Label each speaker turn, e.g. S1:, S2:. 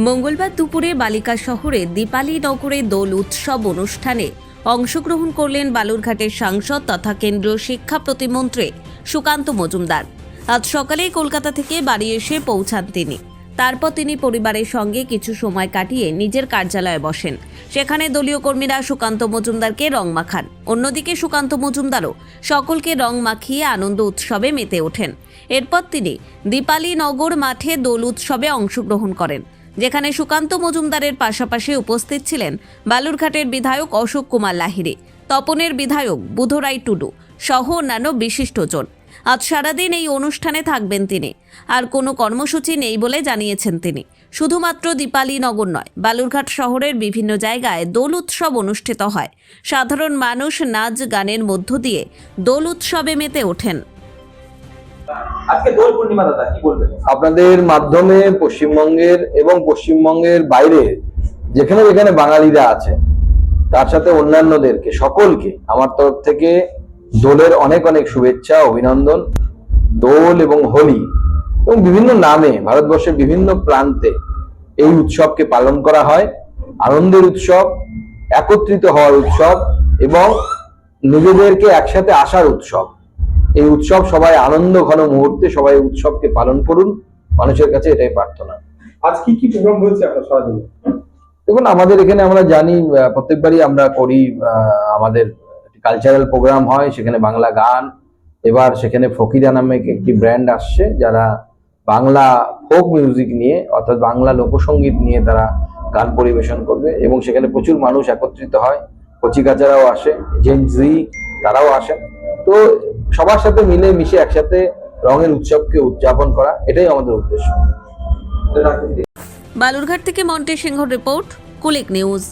S1: মঙ্গলবার দুপুরে বালিকা শহরে দীপালি নগরে দোল উৎসব অনুষ্ঠানে অংশগ্রহণ করলেন বালুরঘাটের সাংসদ তথা কেন্দ্রীয় শিক্ষা প্রতিমন্ত্রী সুকান্ত মজুমদার। আজ সকালেই কলকাতা থেকে বাড়ি এসে পৌঁছান তিনি। তারপর তিনি পরিবারের সঙ্গে কিছু সময় কাটিয়ে নিজের কার্যালয়ে বসেন। সেখানে দলীয় কর্মীরা সুকান্ত মজুমদারকে রং মাখান। অন্যদিকে সুকান্ত মজুমদারও সকলকে রং মাখিয়ে আনন্দ উৎসবে মেতে ওঠেন। এরপর তিনি দীপালি নগর মাঠে দোল উৎসবে অংশগ্রহণ করেন, যেখানে সুকান্ত মজুমদারের পাশাপাশি উপস্থিত ছিলেন বালুরঘাটের বিধায়ক অশোক কুমার লাহিড়ী, তপনের বিধায়ক বুধরাই টুডু সহ অন্যান্য বিশিষ্টজন। আজ সারাদিন এই অনুষ্ঠানে থাকবেন তিনি। আর কোনো কর্মসূচি নেই বলে জানিয়েছেন তিনি। শুধুমাত্র দীপালি নগর নয়, বালুরঘাট শহরের বিভিন্ন জায়গায় দোল উৎসব অনুষ্ঠিত হয়। সাধারণ মানুষ নাচ গানের মধ্য দিয়ে দোল উৎসবে মেতে ওঠেন।
S2: আজকে দোল পূর্ণিমা, দাদা কি বলবেন?
S3: আপনাদের মাধ্যমে পশ্চিমবঙ্গের এবং পশ্চিমবঙ্গের বাইরে যেখানে যেখানে বাঙালিরা আছে তার সাথে অন্যান্যদেরকে সকলকে আমার তরফ থেকে দোলের অনেক অনেক শুভেচ্ছা, অভিনন্দন। দোল এবং হোলি এবং বিভিন্ন নামে ভারতবর্ষের বিভিন্ন প্রান্তে এই উৎসবকে পালন করা হয়। আনন্দের উৎসব, একত্রিত হওয়ার উৎসব এবং নিজেদেরকে একসাথে আসার উৎসব। এই উৎসব সবাই আনন্দ ঘন মুহূর্তে সবাই উৎসবকে পালন করুন, মানুষের কাছে এটাই প্রার্থনা।
S2: আজ কি কি প্রোগ্রাম হয়েছে আপনার সারাদিনে?
S3: দেখুন, আমাদের এখানে আমরা জানি প্রত্যেকবারই আমরা করি, আমাদের কালচারাল প্রোগ্রাম হয়, সেখানে বাংলা গান। এবার সেখানে ফকিরা নামে একটি ব্র্যান্ড আসছে, যারা বাংলা ফোক মিউজিক নিয়ে অর্থাৎ বাংলা লোকসঙ্গীত নিয়ে তারা গান পরিবেশন করবে এবং সেখানে প্রচুর মানুষ একত্রিত হয়। কচিকাচারাও আসে, জেনজি তারাও আসেন। তো সবার সাথে মিলে মিশে একসাথে রঙের উৎসবকে উদযাপন করা, এটাই আমাদের উদ্দেশ্য।
S1: বালুরঘাট থেকে মন্টে সিংহ রিপোর্ট, কুলিক নিউজ।